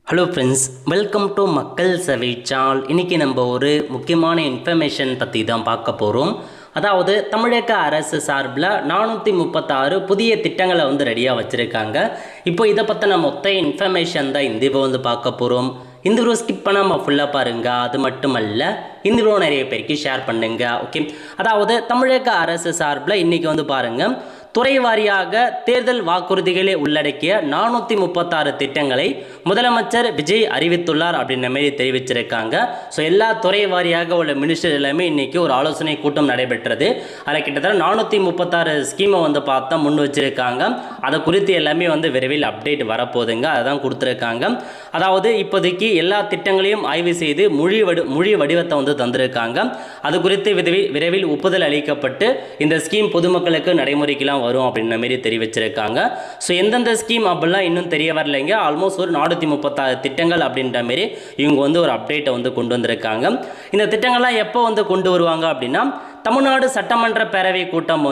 Hello friends, welcome to மக்கள் சேவை channel. இன்றைக்கி நம்ம ஒரு முக்கியமான இன்ஃபர்மேஷன் பற்றி தான் பார்க்க போகிறோம். அதாவது தமிழக அரசு சார்பில் 436 புதிய திட்டங்களை ரெடியாக வச்சுருக்காங்க. இப்போ இதை பற்றின மொத்த இன்ஃபர்மேஷன் தான் இந்த வீடியோ பார்க்க போகிறோம். இந்த வீடியோ ஸ்கிப் பண்ணாமல் ஃபுல்லாக பாருங்கள். அது மட்டுமல்ல, இந்த வீடியோ நிறைய பேருக்கு ஷேர் பண்ணுங்கள். ஓகே, அதாவது தமிழக அரசு சார்பில் இன்றைக்கி பாருங்கள், துறை வாரியாக தேர்தல் வாக்குறுதிகளை உள்ளடக்கிய 436 திட்டங்களை முதலமைச்சர் விஜய் அறிவித்துள்ளார் அப்படின்ற மாதிரி தெரிவிச்சிருக்காங்க. ஸோ எல்லா துறை வாரியாக உள்ள மினிஸ்டர் எல்லாமே இன்றைக்கி ஒரு ஆலோசனை கூட்டம் நடைபெற்றது. அதில் கிட்டத்தட்ட 436 ஸ்கீமை பார்த்தா முன் வச்சிருக்காங்க. அதை குறித்து எல்லாமே விரைவில் அப்டேட் வரப்போகுதுங்க. அதான் கொடுத்துருக்காங்க. அதாவது இப்போதைக்கு எல்லா திட்டங்களையும் ஆய்வு செய்து மொழி வடிவத்தை தந்திருக்காங்க. அது குறித்து விரைவில் ஒப்புதல் அளிக்கப்பட்டு இந்த ஸ்கீம் பொதுமக்களுக்கு நடைமுறைக்கெல்லாம் வரும் அப்படின்ற மாதிரி தெரிவிச்சிருக்காங்க. ஸோ எந்தெந்த ஸ்கீம் அப்படிலாம் இன்னும் தெரிய வரலைங்க. ஆல்மோஸ்ட் ஒரு 436 திட்டங்கள் அப்படின்ற மாதிரி இவங்க ஒரு அப்டேட்டை கொண்டு வந்திருக்காங்க. இந்த திட்டங்கள்லாம் எப்போ கொண்டு வருவாங்க அப்படின்னா, தமிழ்நாடு சட்டமன்ற பேரவை கூட்டம்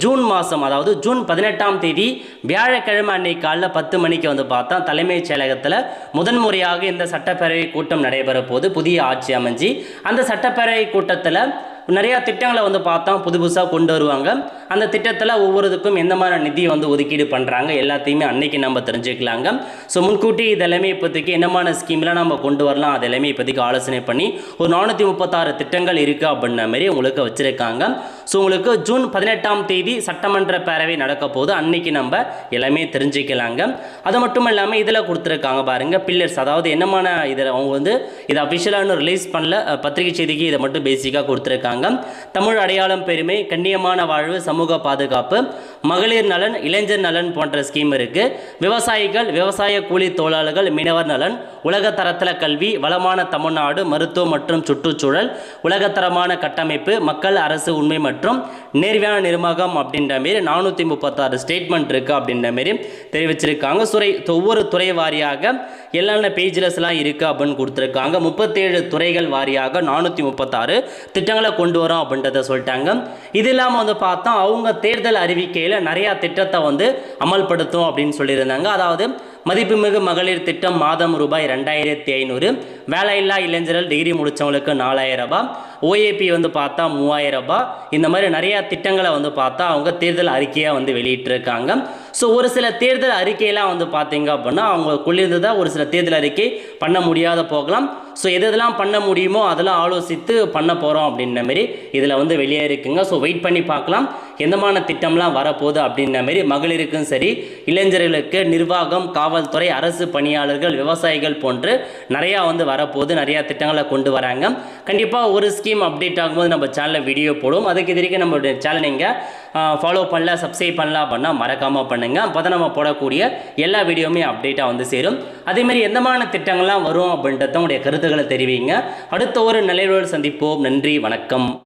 ஜூன் மாதம், அதாவது ஜூன் 18ஆம் தேதி வியாழக்கிழமை அன்னைக்கு காலைல 10 மணிக்கு பார்த்தா தலைமைச் செயலகத்தில் முதன்முறையாக இந்த சட்டப்பேரவை கூட்டம் நடைபெற போது புதிய ஆட்சி அமைஞ்சு அந்த சட்டப்பேரவை கூட்டத்தில் நிறையா திட்டங்களை பார்த்தா புதுசாக கொண்டு வருவாங்க. அந்த திட்டத்தில் ஒவ்வொருத்துக்கும் எந்த மாதிரி நிதி ஒதுக்கீடு பண்ணுறாங்க எல்லாத்தையுமே அன்னைக்கு நம்ம தெரிஞ்சுக்கலாங்க. ஸோ முன்கூட்டி இதெல்லாமே இப்போதைக்கு என்னமான ஸ்கீம்லாம் நம்ம கொண்டு வரலாம், அது எல்லாமே இப்போதைக்கு ஆலோசனை பண்ணி ஒரு 436 திட்டங்கள் இருக்குது அப்படின்ற மாதிரி உங்களுக்கு வச்சுருக்காங்க. ஸோ உங்களுக்கு ஜூன் 18ஆம் தேதி சட்டமன்ற பேரவை நடக்க போது அன்னைக்கு நம்ம எல்லாமே தெரிஞ்சுக்கலாங்க. அது மட்டும் இல்லாமல் இதில் கொடுத்துருக்காங்க பாருங்கள் பில்லர்ஸ், அதாவது என்னமான இதில் அவங்க இதை அஃபிஷியலாக ரிலீஸ் பண்ணல, பத்திரிகை செய்திக்கு இதை மட்டும் பேசிக்காக கொடுத்துருக்காங்க. தமிழ் அடையாளம் பெருமை, கண்ணியமான வாழ்வு, சமூக பாதுகாப்பு, மகளிர் நலன், இளைஞர் நலன் போன்ற ஸ்கீம் இருக்கு. விவசாயிகள், விவசாய கூலி தொழிலாளர்கள், மீனவர் நலன், உலகத்தரத்தில் கல்வி, வளமான தமிழ்நாடு, மருத்துவம் மற்றும் சுற்றுச்சூழல், உலகத்தரமான கட்டமைப்பு, மக்கள் அரசு உண்மை மற்றும் நேர்மையான நிர்வாகம் அப்படின்ற மாரி 436 ஸ்டேட்மெண்ட் இருக்கு அப்படின்ற மாரி தெரிவிச்சிருக்காங்க. ஒவ்வொரு துறை வாரியாக என்னென்ன பேஜ்லஸ்லாம் இருக்கு அப்படின்னு கொடுத்துருக்காங்க. 37 துறைகள் வாரியாக 436 திட்டங்களை கொண்டு வரோம் அப்படின்றத சொல்லிட்டாங்க. இது இல்லாமல் பார்த்தா அவங்க தேர்தல் அறிவிக்கையில் நிறையா திட்டத்தை அமல்படுத்தும் அப்படின்னு சொல்லியிருந்தாங்க. அதாவது மதிப்புமிகு மகளிர் திட்டம் மாதம் ரூபாய் 2500, வேலையில்லா இளைஞர்கள் டிகிரி முடித்தவங்களுக்கு 4000 ரூபாய், ஓஏபி பார்த்தா 3000 ரூபாய், இந்த மாதிரி நிறையா திட்டங்களை பார்த்தா அவங்க தேர்தல் அறிக்கையாக வெளியிட்டிருக்காங்க. ஸோ ஒரு சில தேர்தல் அறிக்கையெல்லாம் பார்த்தீங்க அப்படின்னா அவங்களுக்குள்ளேருந்து தான் ஒரு சில தேர்தல் அறிக்கை பண்ண முடியாத போகலாம். ஸோ எதெல்லாம் பண்ண முடியுமோ அதெல்லாம் ஆலோசித்து பண்ண போகிறோம் அப்படின்ற மாரி இதில் வெளியே இருக்குங்க. ஸோ வெயிட் பண்ணி பார்க்கலாம் எந்தமான திட்டம்லாம் வரப்போகுது அப்படின்ற மாரி. மகளிருக்கும் சரி, இளைஞர்களுக்கு, நிர்வாகம், காவல்துறை, அரசு பணியாளர்கள், விவசாயிகள் போன்று நிறையா வரப்போகுது. நிறையா திட்டங்களை கொண்டு வராங்க. கண்டிப்பாக ஒரு ஸ்கீம் அப்டேட் ஆகும்போது நம்ம சேனலில் வீடியோ போடுவோம். அதுக்கு இது வரைக்கும் நம்மளுடைய சேனல் நீங்கள் ஃபாலோ பண்ணல, சப்ஸ்கிரைப் பண்ணலாம் அப்படின்னா மறக்காமல் பண்ணுங்கள். அப்போ தான் நம்ம போடக்கூடிய எல்லா வீடியோவுமே அப்டேட்டாக சேரும். அதேமாதிரி எந்தமான திட்டங்கள்லாம் வரும் அப்படின்றத உங்களுடைய கருத்துக்களை தெரிவிங்க. அடுத்த ஒரு நிலையோடு சந்திப்போம். நன்றி, வணக்கம்.